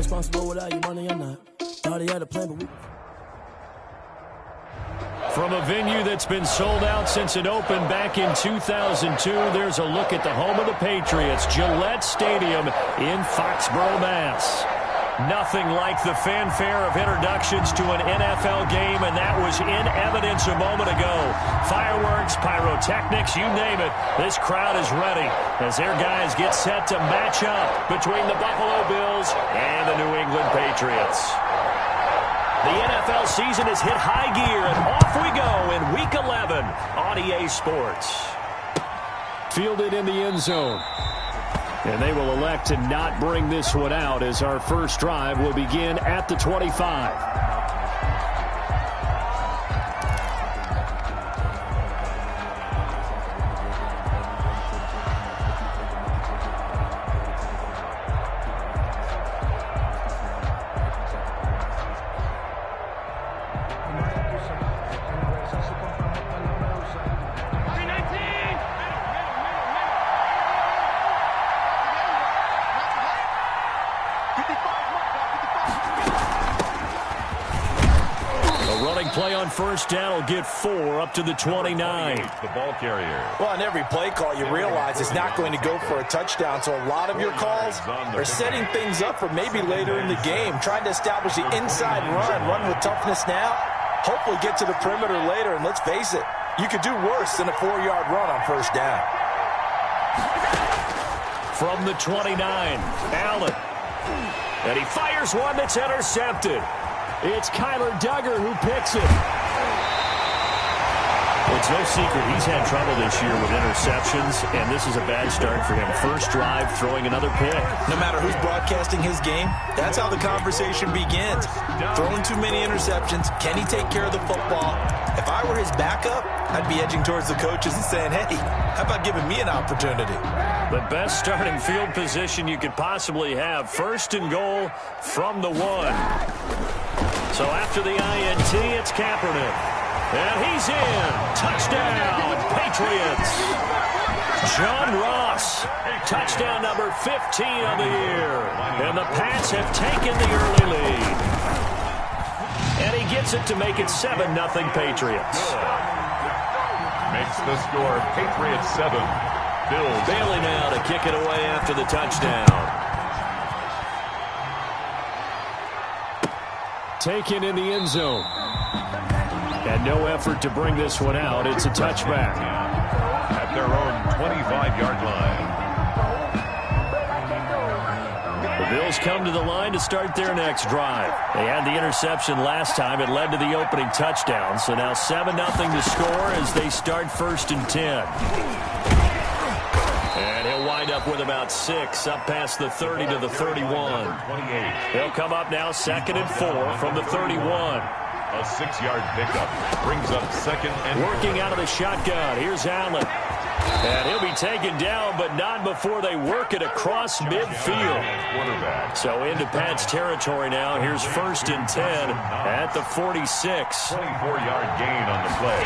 responsible without your money or not. Thought he had a plan, but we... From a venue that's been sold out since it opened back in 2002, there's a look at the home of the Patriots, Gillette Stadium in Foxborough, Mass. Nothing like the fanfare of introductions to an NFL game, and that was in evidence a moment ago. Fireworks, pyrotechnics, you name it. This crowd is ready as their guys get set to match up between the Buffalo Bills and the New England Patriots. The NFL season has hit high gear, and off we go in Week 11 on EA Sports. Fielded in the end zone. And they will elect to not bring this one out as our first drive will begin at the 25. Play on first down will get 4 up to the 29. The ball carrier. Well, on every play call, you realize it's not going to go for a touchdown, so a lot of your calls are setting things up for maybe later in the game, trying to establish the inside run with toughness now, hopefully get to the perimeter later, and let's face it, you could do worse than a 4-yard run on first down. From the 29, Allen. And he fires one that's intercepted. It's Kyler Duggar who picks it. It's no secret he's had trouble this year with interceptions, and this is a bad start for him. First drive, throwing another pick. No matter who's broadcasting his game, that's how the conversation begins. Throwing too many interceptions, can he take care of the football? If I were his backup, I'd be edging towards the coaches and saying, hey, how about giving me an opportunity? The best starting field position you could possibly have. First and goal from the 1. So after the INT, it's Kaepernick. And he's in. Touchdown, Patriots. John Ross. Touchdown number 15 of the year. And the Pats have taken the early lead. And he gets it to make it 7-0 Patriots. Makes the score Patriots 7. Bills. Bailey now to kick it away after the touchdown. Taken in the end zone. And no effort to bring this one out. It's a touchback. At their own 25-yard line. The Bills come to the line to start their next drive. They had the interception last time. It led to the opening touchdown. So now 7-0 to score as they start first and 10. And he'll wind up with about 6 up past the 30 to the 31. He'll come up now 2nd and 4 from the 31. A 6-yard pickup brings up 2nd and 4. Working out of the shotgun. Here's Allen. And he'll be taken down, but not before they work it across midfield. So into Pat's territory now. Here's 1st and 10 at the 46. 24-yard gain on the play.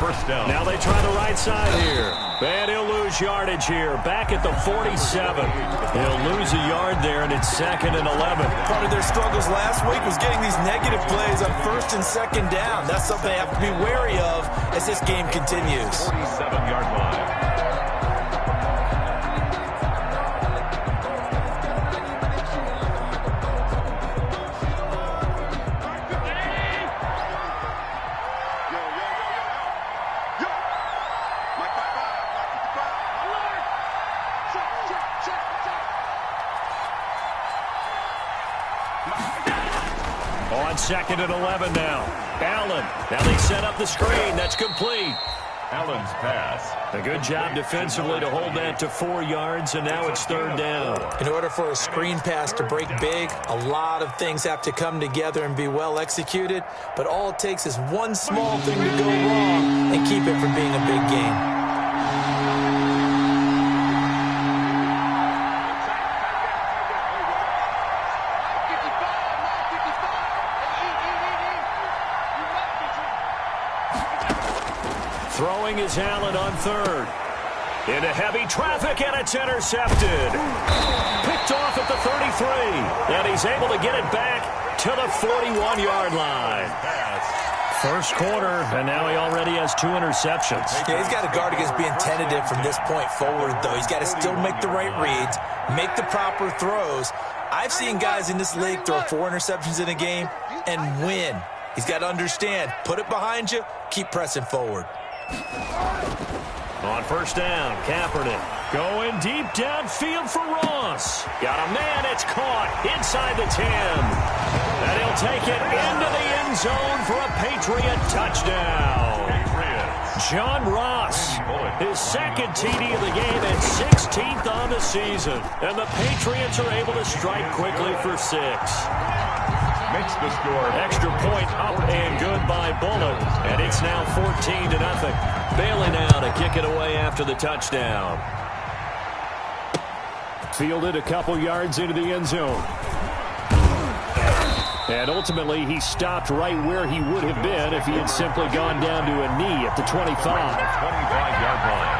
First down. Now they try the right side here. And he'll lose yardage here. Back at the 47. He'll lose a yard there, and it's 2nd and 11. Part of their struggles last week was getting these negative plays on 1st and 2nd down. That's something they have to be wary of as this game continues. 47-yard line. On 2nd and 11 now. Allen. Now they set up the screen. That's complete. Allen's pass. A good job defensively to hold that to 4 yards, and now it's 3rd down. In order for a screen pass to break big, a lot of things have to come together and be well executed, but all it takes is one small thing to go wrong and keep it from being a big game. Throwing is Allen on 3rd. Into heavy traffic, and it's intercepted. Picked off at the 33, and he's able to get it back to the 41-yard line. First quarter, and now he already has 2 interceptions. Yeah, he's got to guard against being tentative from this point forward, though. He's got to still make the right reads, make the proper throws. I've seen guys in this league throw 4 interceptions in a game and win. He's got to understand, put it behind you, keep pressing forward. On first down, Kaepernick going deep downfield for Ross. Got a man, it's caught inside the 10. And he'll take it into the end zone for a Patriot touchdown. John Ross, his second TD of the game and 16th on the season. And the Patriots are able to strike quickly for 6. Makes the score. Extra point up and good by Bullock. And it's now 14-0. Bailey now to kick it away after the touchdown. Fielded a couple yards into the end zone. And ultimately, he stopped right where he would have been if he had simply gone down to a knee at the 25. 25-yard line.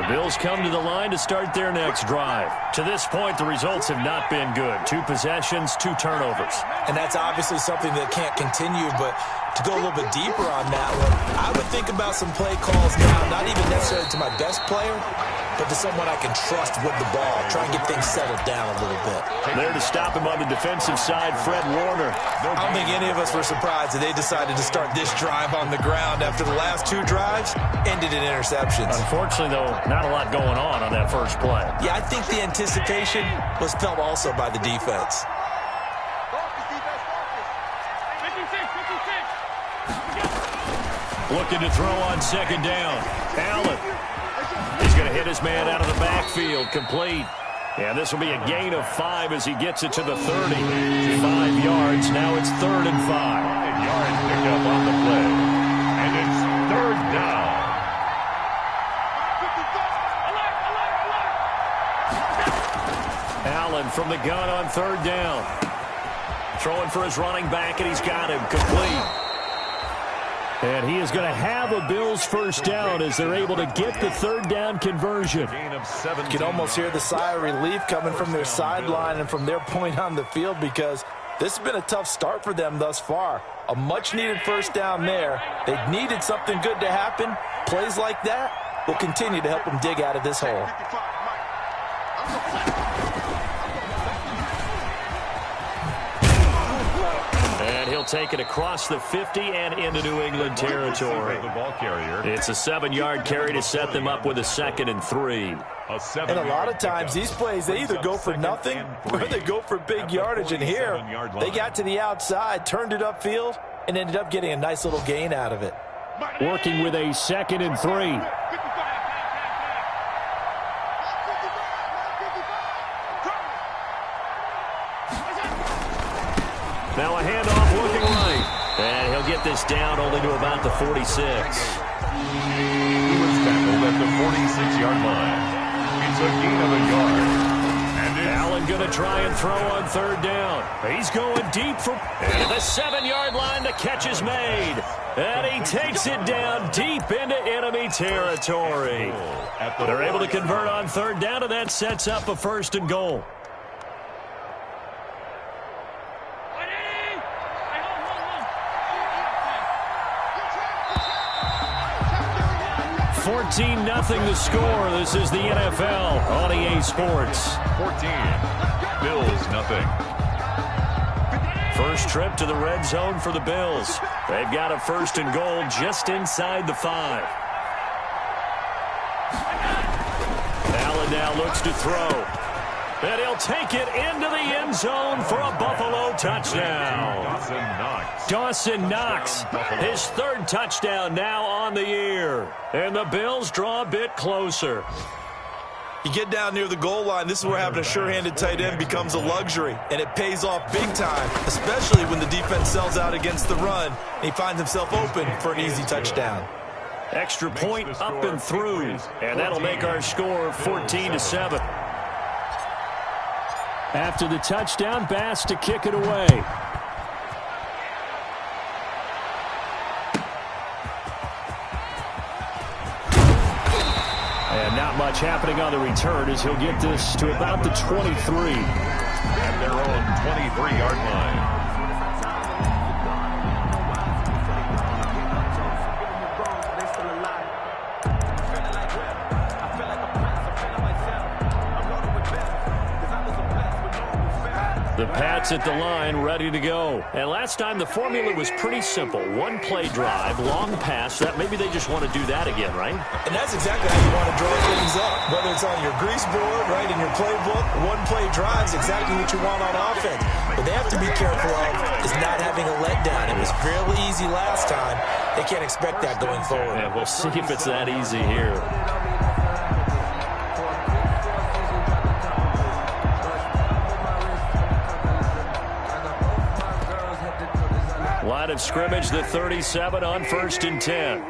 The Bills come to the line to start their next drive. To this point, the results have not been good. 2 possessions, 2 turnovers. And that's obviously something that can't continue, but to go a little bit deeper on that one, I would think about some play calls now, not even necessarily to my best player, but to someone I can trust with the ball. Try and get things settled down a little bit. There to stop him on the defensive side, Fred Warner. I don't think any of us were surprised that they decided to start this drive on the ground after the last 2 drives ended in interceptions. Unfortunately, though, not a lot going on that first play. Yeah, I think the anticipation was felt also by the defense. Looking to throw on second down. Allen. He's going to hit his man out of the backfield. Complete. And this will be a gain of 5 as he gets it to the 30. 5 yards. Now it's 3rd and 5. 5 yards picked up on the play. And it's 3rd down. Allen from the gun on 3rd down. Throwing for his running back, and he's got him. Complete. And he is going to have a Bills first down as they're able to get the 3rd down conversion. You can almost hear the sigh of relief coming from their sideline and from their point on the field because this has been a tough start for them thus far. A much-needed first down there. They needed something good to happen. Plays like that will continue to help them dig out of this hole. And he'll take it across the 50 and into New England territory. It's a 7-yard carry to set them up with a 2nd and 3. And a lot of times these plays, they either go for nothing or they go for big yardage. And here, they got to the outside, turned it upfield, and ended up getting a nice little gain out of it. Working with a 2nd and 3. Now a handoff looking right. And he'll get this down only to about the 46. He was tackled at the 46-yard line. It's a gain of a yard. And Allen going to try and throw on 3rd down. He's going deep for and the 7-yard line. The catch is made. And he takes it down deep into enemy territory. They're able to convert on 3rd down, and that sets up a 1st and goal. 14-0 the score. This is the NFL on EA Sports. 14. Bills, nothing. First trip to the red zone for the Bills. They've got a 1st and goal just inside the 5. Allen now looks to throw. And he'll take it into the end zone for a Buffalo touchdown. Dawson Knox, his 3rd touchdown now on the year. And the Bills draw a bit closer. You get down near the goal line, this is where having a sure-handed tight end becomes a luxury. And it pays off big time, especially when the defense sells out against the run. And he finds himself open for an easy touchdown. Extra point up and through. And that'll make our score 14-7. After the touchdown, Bass to kick it away. Not much happening on the return as he'll get this to about the 23. At their own 23-yard line. The Pats at the line, ready to go. And last time the formula was pretty simple. One play drive, long pass. That maybe they just want to do that again, right? And that's exactly how you want to draw things up. Whether it's on your grease board, right, in your playbook, one play drive is exactly what you want on offense. What they have to be careful of is not having a letdown. It was fairly easy last time. They can't expect that going forward. And we'll see if it's that easy here. Line of scrimmage, the 37 on 1st and 10.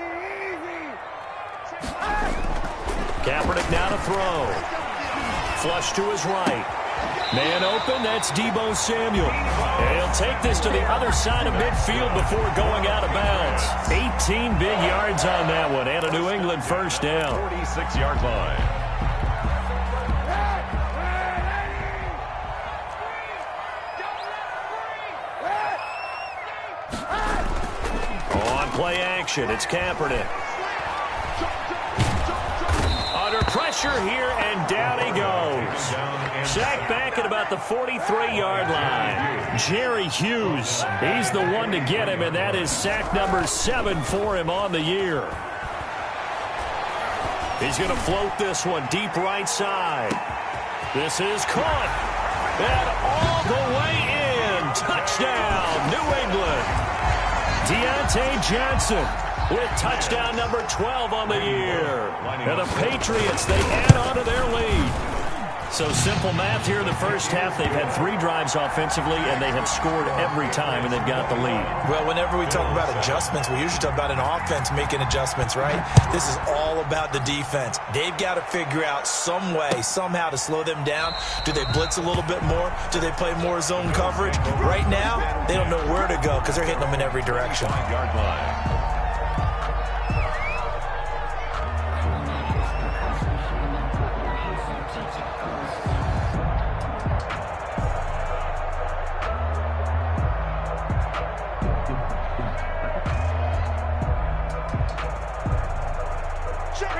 Kaepernick now to throw. Flush to his right. Man open, that's Deebo Samuel. And he'll take this to the other side of midfield before going out of bounds. 18 big yards on that one, and a New England first down. 46-yard line. Play action. It's Kaepernick. Under pressure here, and down he goes. Sacked back at about the 43-yard line. Jerry Hughes, he's the one to get him, and that is sack number 7 for him on the year. He's going to float this one deep right side. This is caught. And all the way in. Touchdown, New England. Deontay Johnson with touchdown number 12 on the year. And the Patriots, they add on to their lead. So simple math here in the first half. They've had 3 drives offensively, and they have scored every time, and they've got the lead. Well, whenever we talk about adjustments, we usually talk about an offense making adjustments, right? This is all about the defense. They've got to figure out some way, somehow to slow them down. Do they blitz a little bit more? Do they play more zone coverage? Right now, they don't know where to go because they're hitting them in every direction. 5-yard line.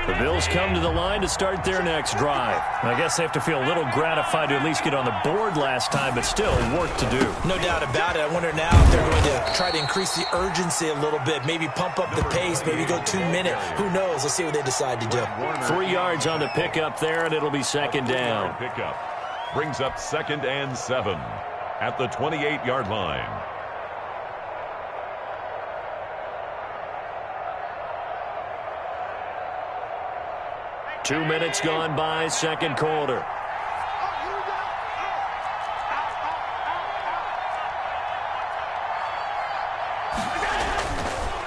The Bills come to the line to start their next drive. I guess they have to feel a little gratified to at least get on the board last time, but still work to do. No doubt about it. I wonder now if they're going to try to increase the urgency a little bit, maybe pump up the pace, maybe go 2 minute. Who knows? Let's see what they decide to do. 3 yards on the pickup there, and it'll be second down. Pickup brings up 2nd and 7 at the 28-yard line. Two minutes gone by, second quarter.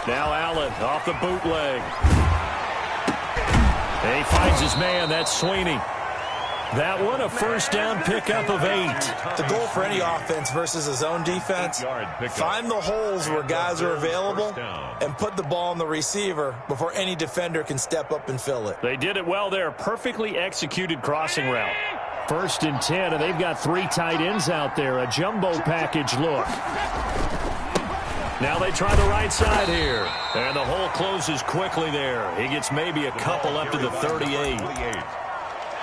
Now Allen off the bootleg. He finds his man. That's Sweeney. That one a first down pickup of 8. The goal for any offense versus a zone defense, find the holes where guys are available and put the ball on the receiver before any defender can step up and fill it. They did it well there. Perfectly executed crossing route. 1st and 10, and they've got 3 tight ends out there. A jumbo package look. Now they try the right side here. And the hole closes quickly there. He gets maybe a couple up to the 38.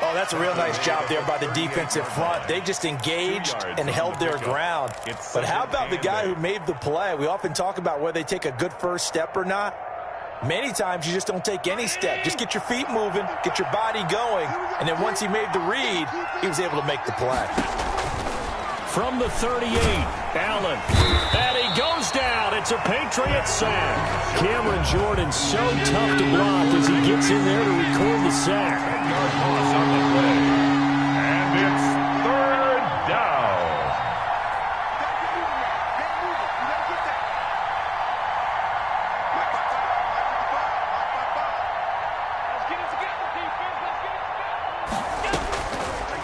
Oh, that's a real nice job there by the defensive front. They just engaged and held their ground. But how about the guy who made the play? We often talk about whether they take a good first step or not. Many times you just don't take any step. Just get your feet moving, get your body going, and then once he made the read, he was able to make the play. From the 38, Allen. And he goes down. It's a Patriot sack. Cameron Jordan so tough to block as he gets in there to record the sack. Loss on the play. And it's 3rd down.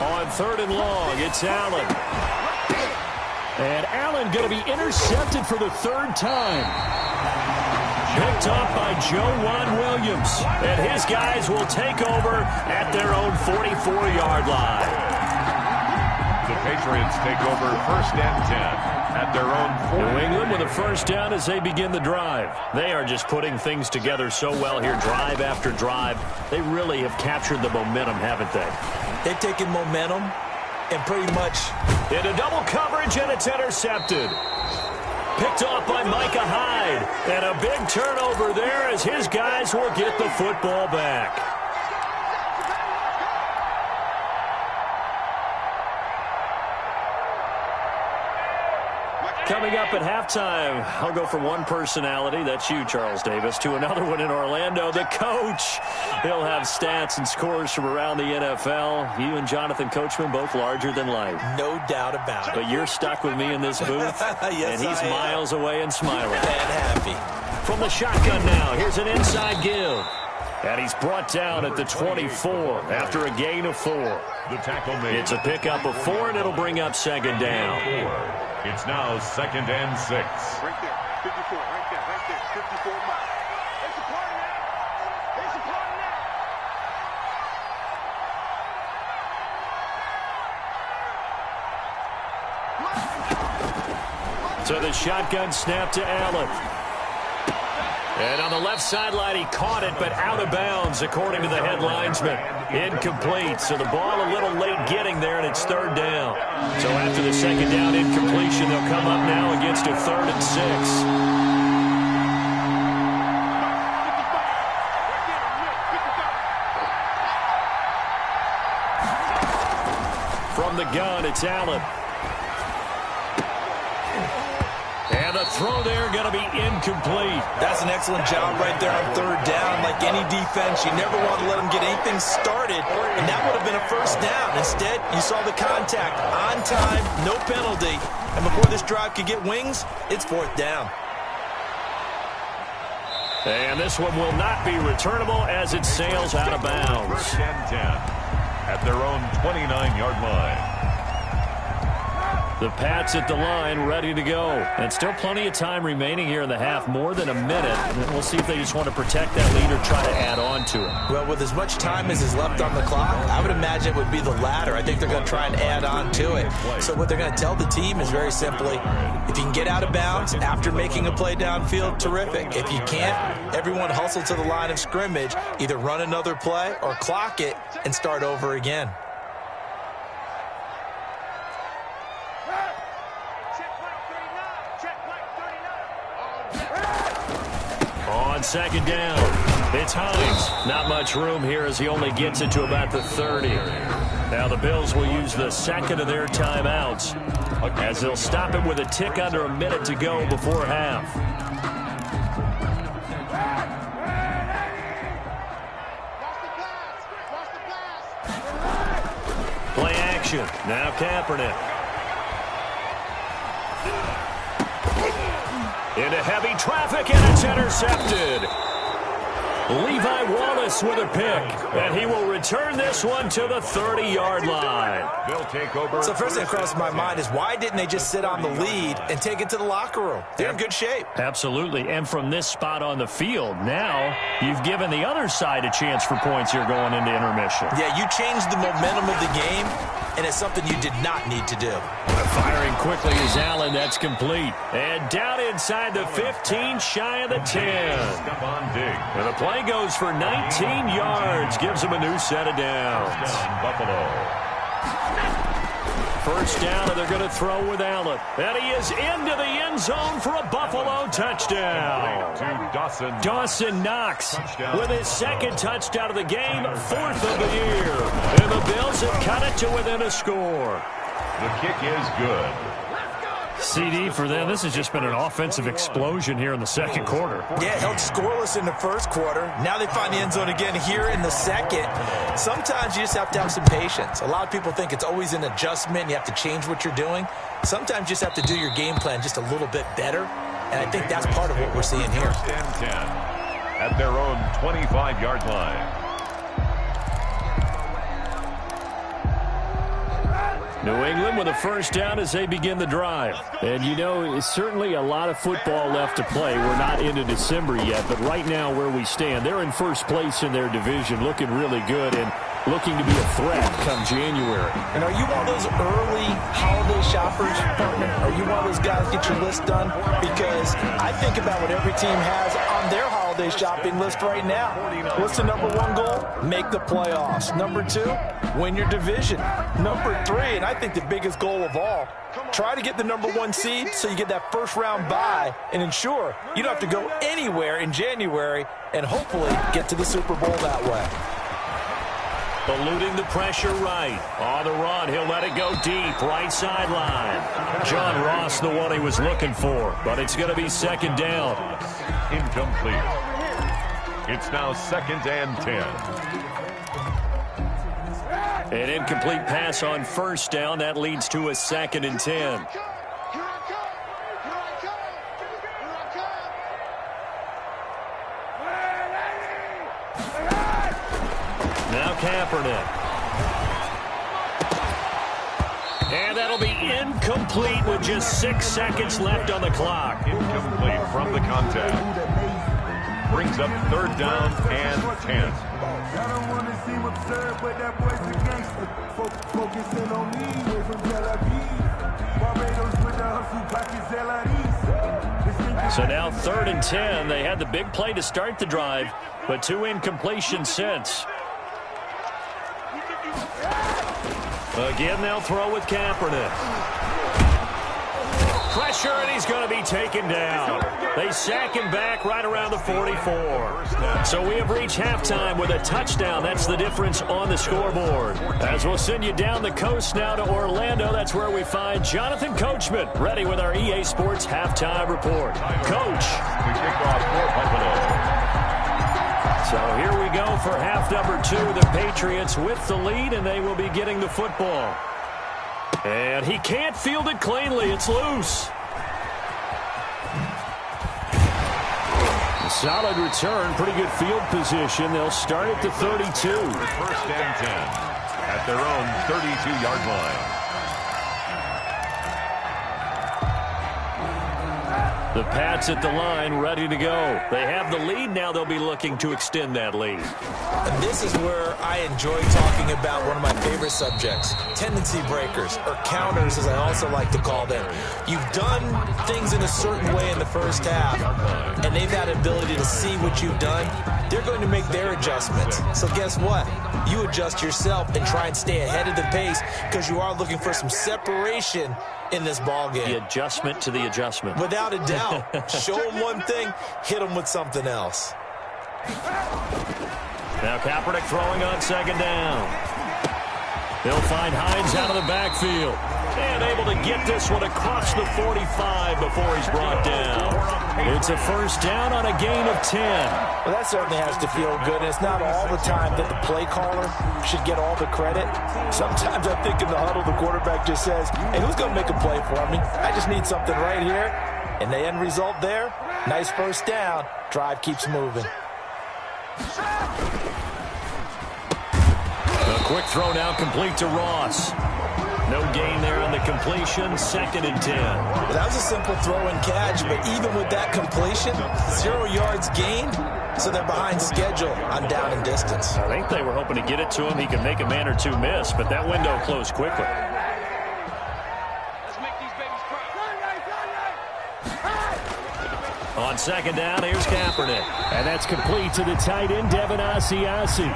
On 3rd and long, it's Allen. And Allen going to be intercepted for the 3rd time. Picked up by Joe Williams. And his guys will take over at their own 44-yard line. The Patriots take over 1st and 10 at their own 40. New England with a first down as they begin the drive. They are just putting things together so well here, drive after drive. They really have captured the momentum, haven't they? They've taken momentum and pretty much into double coverage, and it's intercepted. Picked off by Micah Hyde. And a big turnover there as his guys will get the football back. Coming up at halftime, I'll go from one personality, that's you, Charles Davis, to another one in Orlando, the coach. He'll have stats and scores from around the NFL. You and Jonathan Coachman, both larger than life. No doubt about it. But you're stuck with me in this booth, yes, and he's miles away and smiling. And happy. From the shotgun now, here's an inside give. And he's brought down at the 24 after a gain of 4. The tackle made. It's a pickup of 4, and it'll bring up 2nd down. It's now 2nd and 6. Right there, 54, right there, 54 miles. They supplying that. They supplying that. So the shotgun snap to Allen. And on the left sideline, he caught it, but out of bounds, according to the head linesman. Incomplete, so the ball a little late getting there, and it's 3rd down. So after the 2nd down incompletion, they'll come up now against a 3rd and 6. From the gun, it's Allen. And the throw there going to be incomplete. That's an excellent job right there on 3rd down. Like any defense, you never want to let them get anything started, and that would have been a 1st down. Instead, you saw the contact on time, no penalty, and before this drive could get wings, it's 4th down. And this one will not be returnable as it sails out of bounds. 1st and 10 at their own 29-yard line. The Pats at the line, ready to go. And still plenty of time remaining here in the half, more than a minute. And we'll see if they just want to protect that lead or try to add on to it. Well, with as much time as is left on the clock, I would imagine it would be the latter. I think they're going to try and add on to it. So what they're going to tell the team is very simply, if you can get out of bounds after making a play downfield, terrific. If you can't, everyone hustle to the line of scrimmage, either run another play or clock it and start over again. On 2nd down, it's Hines. Not much room here as he only gets it to about the 30. Now the Bills will use the 2nd of their timeouts as they'll stop it with a tick under a minute to go before half. Play action. Now Kaepernick. Into heavy traffic, and it's intercepted. Levi Wallace with a pick, and he will return this one to the 30-yard line. They'll take over. So first thing that crosses my mind is, why didn't they just sit on the lead and take it to the locker room? They're in good shape. Absolutely, and from this spot on the field, now you've given the other side a chance for points here going into intermission. Yeah, you changed the momentum of the game, and it's something you did not need to do. Firing quickly is Allen. That's complete. And down inside the 15, shy of the 10. Step on dig. And the play goes for 19 yards. Gives them a new set of downs. Buffalo. First down, and they're going to throw with Allen. And he is into the end zone for a Buffalo touchdown. To Dawson Knox with his 2nd touchdown of the game, 4th of the year. And the Bills have cut it to within a score. The kick is good. CD for them. This has just been an offensive explosion here in the 2nd quarter. Yeah, held scoreless in the 1st quarter. Now they find the end zone again here in the 2nd. Sometimes you just have to have some patience. A lot of people think it's always an adjustment. You have to change what you're doing. Sometimes you just have to do your game plan just a little bit better. And I think that's part of what we're seeing here. 1st and 10 at their own 25-yard line. New England with a first down as they begin the drive. And, you know, it's certainly a lot of football left to play. We're not into December yet, but right now where we stand, they're in first place in their division, looking really good and looking to be a threat come January. And are you one of those early holiday shoppers, partner? Are you one of those guys get your list done? Because I think about what every team has on their holiday shopping list right now. What's the number one goal? Make the playoffs. Number two, win your division. Number three, and I think the biggest goal of all, try to get the number one seed so you get that first round bye and ensure you don't have to go anywhere in January and hopefully get to the Super Bowl that way. Eluding the pressure right. On the run, he'll let it go deep, right sideline. John Ross, the one he was looking for, but it's going to be second down. Incomplete. It's now 2nd and 10. An incomplete pass on first down. That leads to a 2nd and 10. Now Kaepernick. And that'll be incomplete with just 6 seconds left on the clock. Incomplete from the contact. Brings up 3rd down and 10. So now 3rd and 10. They had the big play to start the drive, but 2 incompletions since. Again, they'll throw with Kaepernick. Pressure, and he's going to be taken down. They sack him back right around the 44. So we have reached halftime with a touchdown. That's the difference on the scoreboard. As we'll send you down the coast now to Orlando, that's where we find Jonathan Coachman, ready with our EA Sports Halftime Report. Coach. We kick off for Buffalo. So here we go for half number 2. The Patriots with the lead, and they will be getting the football. And he can't field it cleanly. It's loose. A solid return. Pretty good field position. They'll start at the 32. 1st and 10 at their own 32-yard line. The Pats at the line, ready to go. They have the lead. Now they'll be looking to extend that lead. And this is where I enjoy talking about one of my favorite subjects, tendency breakers, or counters as I also like to call them. You've done things in a certain way in the first half, and they've had the ability to see what you've done. They're going to make their adjustments. So guess what? You adjust yourself and try and stay ahead of the pace because you are looking for some separation in this ball game. The adjustment to the adjustment. Without a doubt. Show them one thing, hit them with something else. Now Kaepernick throwing on 2nd down. He'll find Hines out of the backfield. And able to get this one across the 45 before he's brought down. It's a first down on a gain of 10. Well, that certainly has to feel good. And it's not all the time that the play caller should get all the credit. Sometimes I think in the huddle, the quarterback just says, hey, who's going to make a play for me? I just need something right here. And the end result there, nice first down. Drive keeps moving. A quick throw now complete to Ross. No gain there on the completion, 2nd and 10. Well, that was a simple throw and catch, but even with that completion, 0 yards gained, so they're behind schedule on down and distance. I think they were hoping to get it to him. He could make a man or two miss, but that window closed quickly. On 2nd down, here's Kaepernick. And that's complete to the tight end, Devin Asiasi.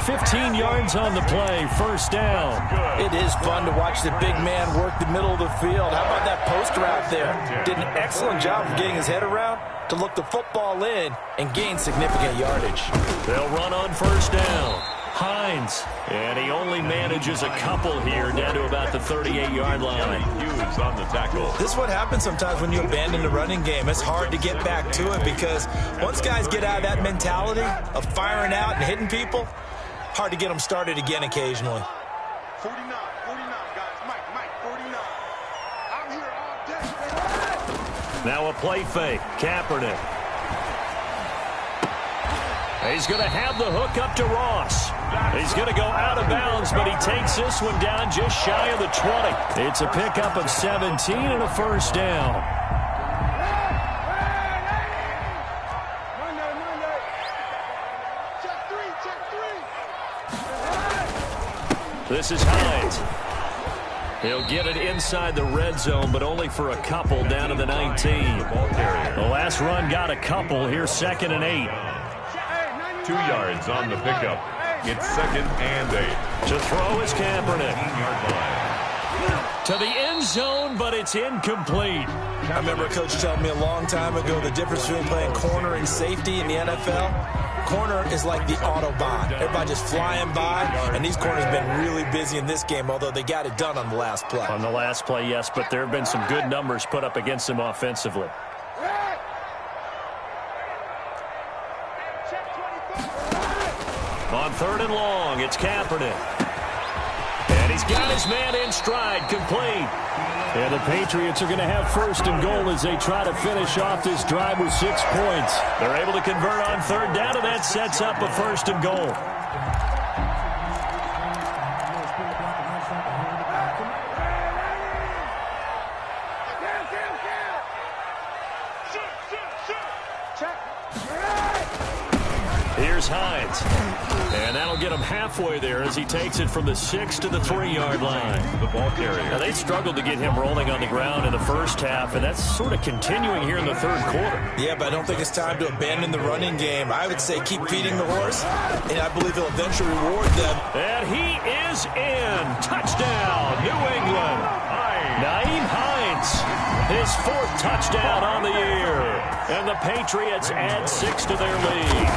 15 yards on the play, first down. It is fun to watch the big man work the middle of the field. How about that post route there? Did an excellent job of getting his head around to look the football in and gain significant yardage. They'll run on first down. Hines, and he only manages a couple here down to about the 38-yard line. Hughes on the tackle. This is what happens sometimes when you abandon the running game. It's hard to get back to it because once guys get out of that mentality of firing out and hitting people, hard to get them started again occasionally. 49, guys. Mike, 49. I'm here all day. Now a play fake. Kaepernick. He's going to have the hook up to Ross. He's going to go out of bounds, but he takes this one down just shy of the 20. It's a pickup of 17 and a first down. This is Hines. He'll get it inside the red zone, but only for a couple down to the 19. The last run got a couple. Here's 2nd and 8. 2 yards on the pickup. It's 2nd and 8. To throw is Kaepernick. To the end zone, but it's incomplete. I remember a coach telling me a long time ago the difference between playing corner and safety in the NFL. Corner is like the Autobahn. Everybody just flying by, and these corners have been really busy in this game, although they got it done on the last play. On the last play, yes, but there have been some good numbers put up against them offensively. On 3rd and long, it's Kaepernick. And he's got his man in stride, complete. And the Patriots are going to have 1st and goal as they try to finish off this drive with 6 points. They're able to convert on 3rd down, and that sets up a 1st and goal. Here's Hines. And that'll get him halfway there as he takes it from the 6 to the 3-yard line. The ball carrier. Now, they struggled to get him rolling on the ground in the first half, and that's sort of continuing here in the 3rd quarter. Yeah, but I don't think it's time to abandon the running game. I would say keep feeding the horse, and I believe he'll eventually reward them. And he is in. Touchdown, New England. Nyheim Hines, his 4th touchdown on the year. And the Patriots add 6 to their lead.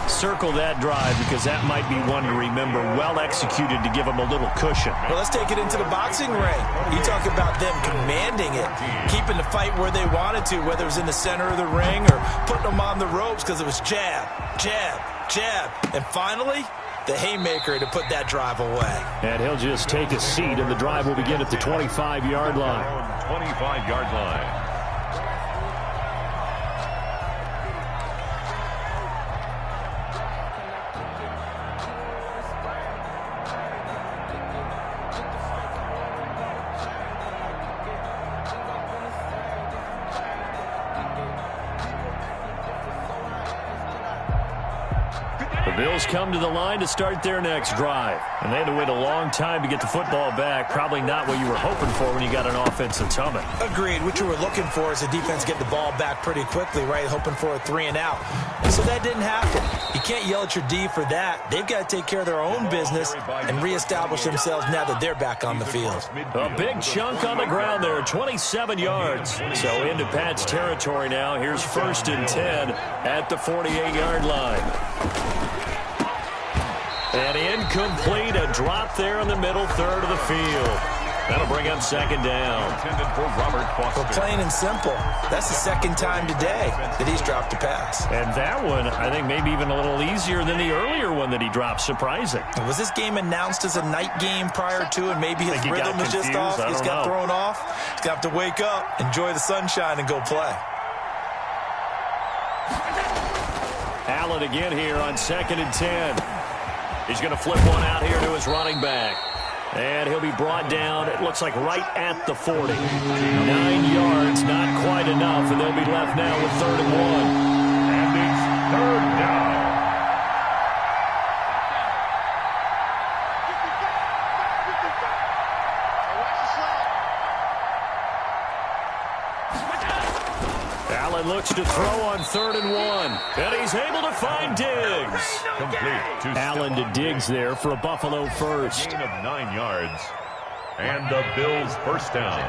Circle that drive because that might be one to remember. Well executed to give them a little cushion. Well, let's take it into the boxing ring. You talk about them commanding it, keeping the fight where they wanted to, whether it was in the center of the ring or putting them on the ropes because it was jab, jab, jab. And finally, the haymaker to put that drive away. And he'll just take a seat, and the drive will begin at the 25-yard line. 25-yard line. Bills come to the line to start their next drive. And they had to wait a long time to get the football back. Probably not what you were hoping for when you got an offense that's humming. Agreed. What you were looking for is the defense get the ball back pretty quickly, right? Hoping for a 3 and out. And so that didn't happen. You can't yell at your D for that. They've got to take care of their own business and reestablish themselves now that they're back on the field. A big chunk on the ground there, 27 yards. So into Pat's territory now. Here's 1st and 10 at the 48-yard line. And incomplete, a drop there in the middle 3rd of the field. That'll bring up 2nd down. Intended for Robert Foster. Well, plain and simple, that's the 2nd time today that he's dropped a pass. And that one, I think, maybe even a little easier than the earlier one that he dropped. Surprising. Was this game announced as a night game prior to, and maybe his rhythm was just off? He's got thrown off. He's going to have to wake up, enjoy the sunshine, and go play. Allen again here on 2nd and 10. He's going to flip one out here to his running back. And he'll be brought down, it looks like right at the 40. 9 yards, not quite enough, and they'll be left now with 3rd and 1. And it's 3rd down. Allen looks to throw on 3rd and 1. And he's able to find Diggs. Complete to Allen to Diggs there for a Buffalo first. gain of 9 yards. And the Bills first down.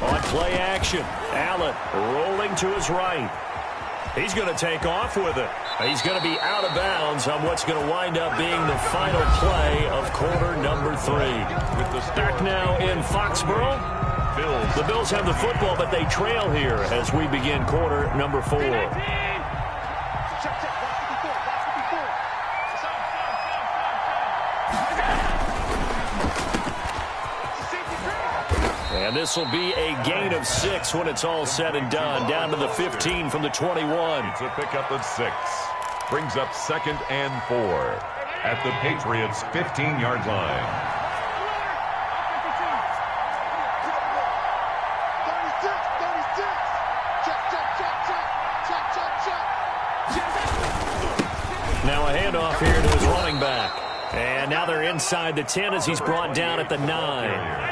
On play action, Allen rolling to his right. He's going to take off with it. He's going to be out of bounds on what's going to wind up being the final play of quarter number 3. With the Back now in Foxborough. Bills. The Bills have the football, but they trail here as we begin quarter number 4. And this will be a gain of 6 when it's all said and done. Down to the 15 from the 21. It's a pickup of 6. Brings up 2nd and 4 at the Patriots' 15-yard line. 36. Now a handoff here to his running back. And now they're inside the 10 as he's brought down at the 9.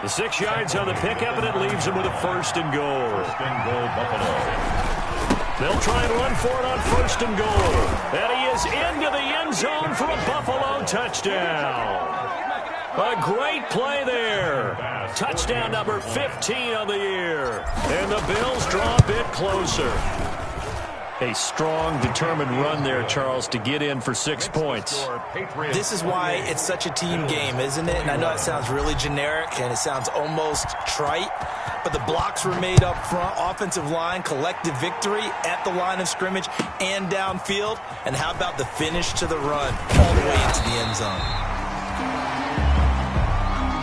The 6 yards on the pickup, and it leaves him with a 1st and goal. 1st and goal, Buffalo. They'll try and run for it on 1st and goal. And he is into the end zone for a Buffalo touchdown. A great play there. Touchdown number 15 on the year. And the Bills draw a bit closer. A strong, determined run there, Charles, to get in for 6 points. This is why it's such a team game, isn't it? And I know it sounds really generic and it sounds almost trite, but the blocks were made up front, offensive line, collective victory at the line of scrimmage and downfield. And how about the finish to the run all the way into the end zone?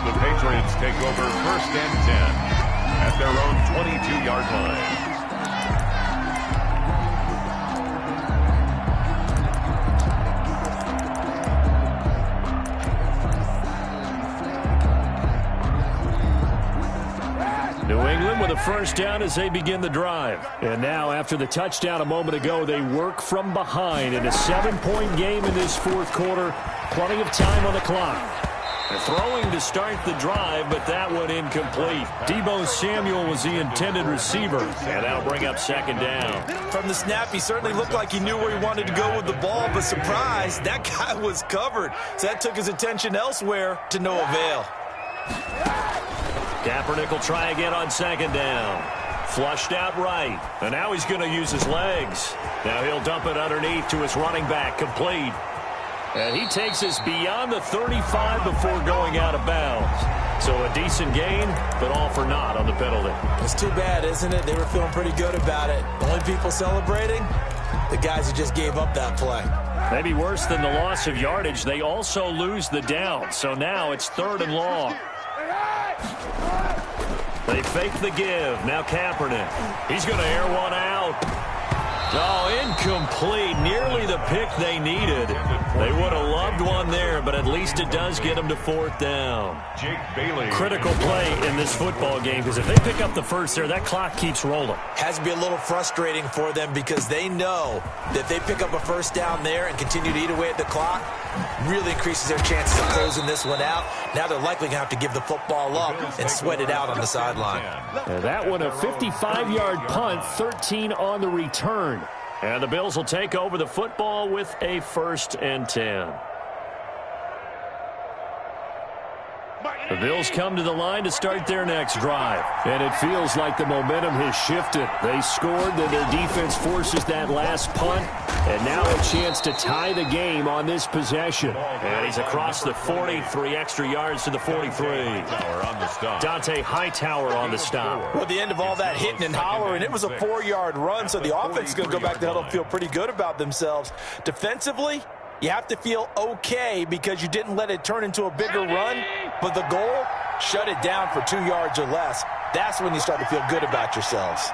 The Patriots take over 1st and 10 at their own 22-yard line. New England with a 1st down as they begin the drive. And now, after the touchdown a moment ago, they work from behind in a 7-point game in this 4th quarter. Plenty of time on the clock. They're throwing to start the drive, but that one incomplete. Deebo Samuel was the intended receiver, and that'll bring up 2nd down. From the snap, he certainly looked like he knew where he wanted to go with the ball, but surprise, that guy was covered. So that took his attention elsewhere to no avail. Kaepernick will try again on 2nd down. Flushed out right. And now he's going to use his legs. Now he'll dump it underneath to his running back, complete. And he takes us beyond the 35 before going out of bounds. So a decent gain, but all for naught on the penalty. It's too bad, isn't it? They were feeling pretty good about it. The only people celebrating, the guys who just gave up that play. Maybe worse than the loss of yardage, they also lose the down. So now it's 3rd and long. They fake the give. Now Kaepernick. He's going to air one out. Oh, incomplete. Nearly the pick they needed. They would have loved one there, but at least it does get them to 4th down. Jake Bailey. Critical play in this football game, because if they pick up the 1st there, that clock keeps rolling. Has to be a little frustrating for them because they know that if they pick up a 1st down there and continue to eat away at the clock, really increases their chances of closing this one out. Now they're likely going to have to give the football up and sweat it out on the sideline. That one a 55-yard punt, 13 on the return. And the Bills will take over the football with a 1st and 10. The Bills come to the line to start their next drive. And it feels like the momentum has shifted. They scored, then their defense forces that last punt. And now a chance to tie the game on this possession. And he's across the 40, 3 extra yards to the 43. Dante Hightower on the stop. Well, at the end of all that hitting and hollering, it was a 4-yard run, so the offense is going to go back to huddle and feel pretty good about themselves. Defensively, you have to feel okay because you didn't let it turn into a bigger run, but the goal, shut it down for 2 yards or less. That's when you start to feel good about yourselves.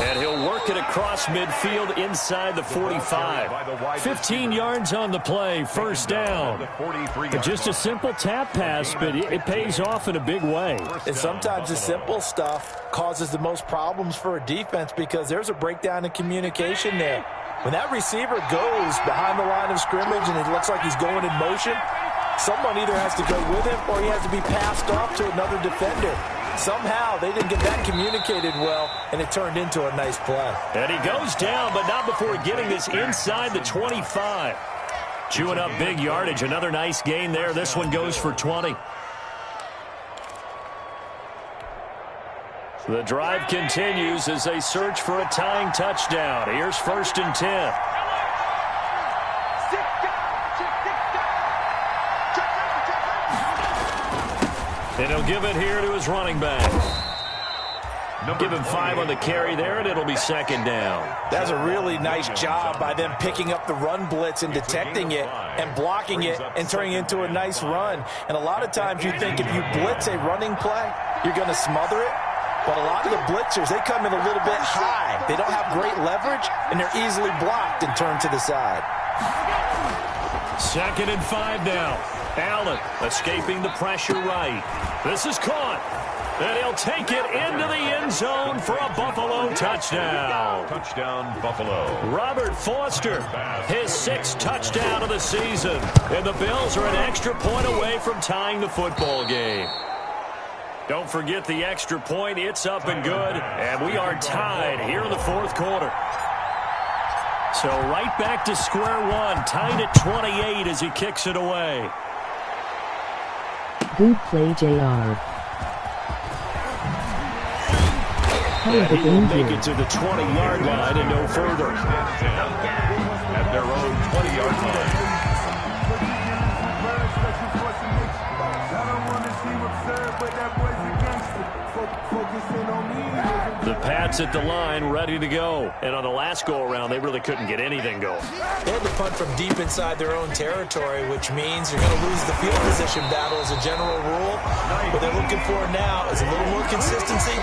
And he'll work it across midfield inside the 45. 15 yards on the play, 1st down. Just a simple tap pass, but it pays off in a big way. And sometimes the simple stuff causes the most problems for a defense because there's a breakdown in communication there. When that receiver goes behind the line of scrimmage and it looks like he's going in motion, someone either has to go with him or he has to be passed off to another defender. Somehow they didn't get that communicated well, and it turned into a nice play. And he goes down, but not before getting this inside the 25. Chewing up big yardage. Another nice gain there. This one goes for 20. The drive continues as they search for a tying touchdown. Here's 1st and 10. And he'll give it here to his running back. Give him 5 on the carry there, and it'll be second down. That's a really nice job by them picking up the run blitz and detecting it and blocking it and turning it into a nice run. And a lot of times you think if you blitz a running play, you're going to smother it. But a lot of the blitzers, they come in a little bit high. They don't have great leverage, and they're easily blocked and turned to the side. Second and 5 now. Allen escaping the pressure right. This is caught. And he'll take it into the end zone for a Buffalo touchdown. Touchdown, Buffalo. Robert Foster, his 6th touchdown of the season. And the Bills are an extra point away from tying the football game. Don't forget the extra point. It's up and good. And we are tied here in the 4th quarter. So right back to square one. Tied at 28 as he kicks it away. Good play, JR. And he will make it to the 20-yard line and no further. At their own 20-yard line. The Pats at the line, ready to go. And on the last go-around, they really couldn't get anything going. They had to punt from deep inside their own territory, which means you're going to lose the field position battle as a general rule. What they're looking for now is a little more consistency,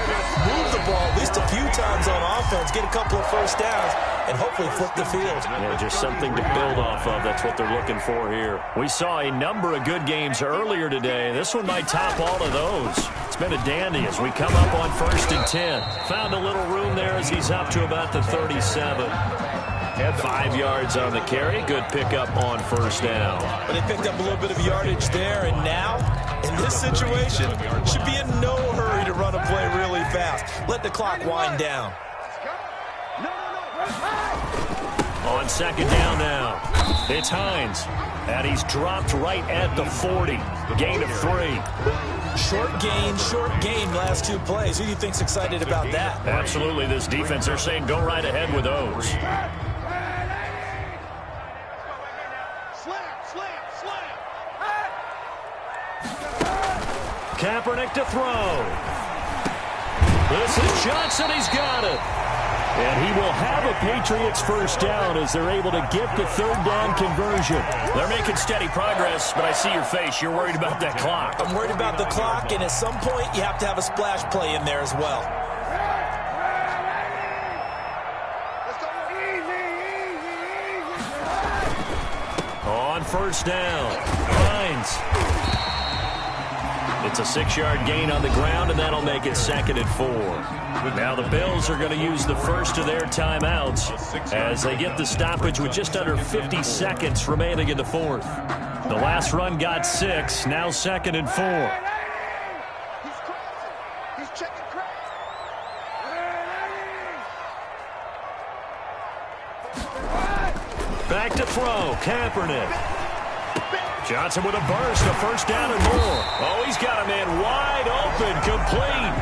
move the ball at least a few times on offense, get a couple of first downs, and hopefully flip the field. Yeah, just something to build off of. That's what they're looking for here. We saw a number of good games earlier today. This one might top all of those. It's been a dandy as we come up on 1st and 10. Found a little room there as he's up to about the 37. Had 5 yards on the carry. Good pickup on 1st down. But they picked up a little bit of yardage there, and now, in this situation, should be in no hurry to run a play really fast. Let the clock wind down. On 2nd down now, it's Hines. And he's dropped right at the 40. Gain of 3. Short gain last 2 plays. Who do you think's excited about that? Absolutely. This defense, they're saying go right ahead with those. Kaepernick to throw. This is Johnson. He's got it. And he will have a Patriots first down as they're able to get the 3rd down conversion. They're making steady progress, but I see your face. You're worried about that clock. I'm worried about the clock, and at some point you have to have a splash play in there as well. On 1st down, Hines. It's a 6-yard gain on the ground, and that'll make it 2nd and 4. Now the Bills are going to use the first of their timeouts as they get the stoppage with just under 50 seconds remaining in the 4th. The last run got 6, now 2nd and 4. Back to throw, Kaepernick. Johnson with a burst, a 1st down and more. Oh, he's got a man wide open, complete.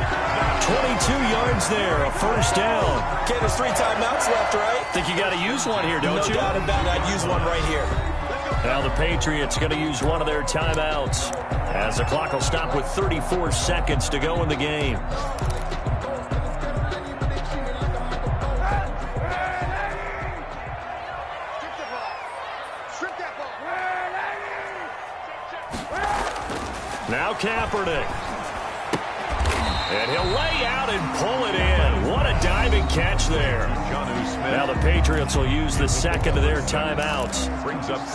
22 yards there, a 1st down. Okay, there's 3 timeouts left, right? Think you got to use one here, don't you? No doubt about it. I'd use one right here. Now the Patriots going to use one of their timeouts as the clock will stop with 34 seconds to go in the game. Now Kaepernick. And he'll lay out and pull it in. What a diving catch there. Now the Patriots will use the 2nd of their timeouts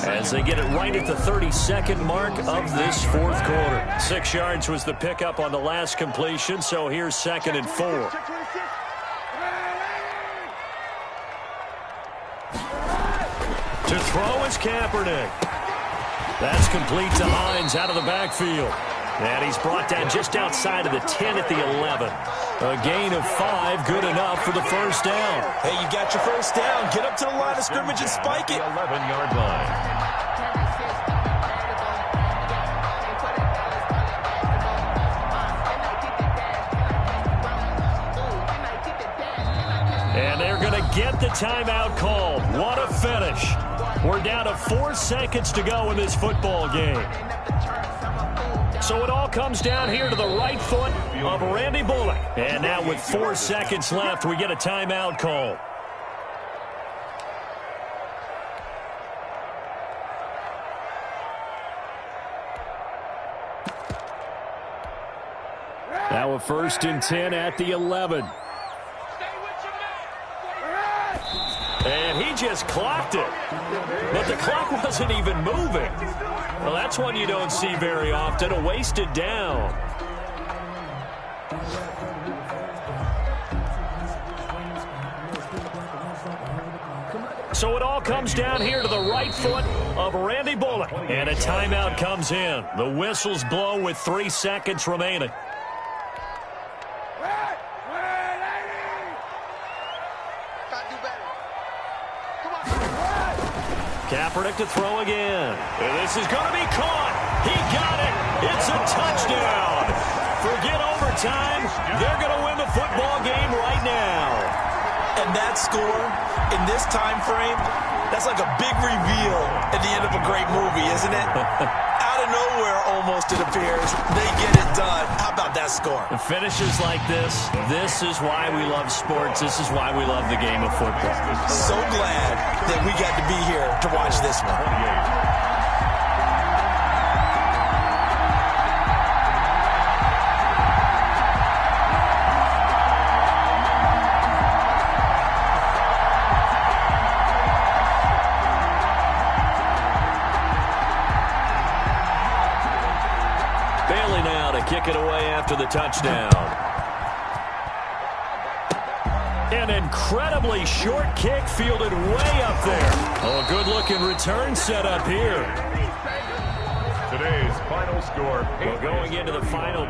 as they get it right at the 32nd mark of this 4th quarter. 6 yards was the pickup on the last completion, so here's 2nd and 4. To throw is Kaepernick. That's complete to Hines out of the backfield. And he's brought down just outside of the 10 at the 11. A gain of 5, good enough for the 1st down. Hey, you got your 1st down. Get up to the line of scrimmage and spike it. 11-yard line. And they're going to get the timeout called. What a finish. We're down to 4 seconds to go in this football game. So it all comes down here to the right foot of Randy Bullock. And now with 4 seconds left, we get a timeout call. Now a 1st and 10 at the 11. And he just clocked it. But the clock wasn't even moving. Well, that's one you don't see very often, a wasted down. So it all comes down here to the right foot of Randy Bullock. And a timeout comes in. The whistles blow with 3 seconds remaining. Kaepernick to throw again. And this is going to be caught. He got it. It's a touchdown. Forget overtime. They're going to win the football game right now. And that score in this time frame, that's like a big reveal at the end of a great movie, isn't it? Out of nowhere, almost, it appears. They get it done. How about that score? The finishes like this is why we love sports. This is why we love the game of football. So glad that we got to be here to watch this one. Kick it away after the touchdown. An incredibly short kick fielded way up there. Oh, good-looking return set up here. Today's final score. Well, going into the final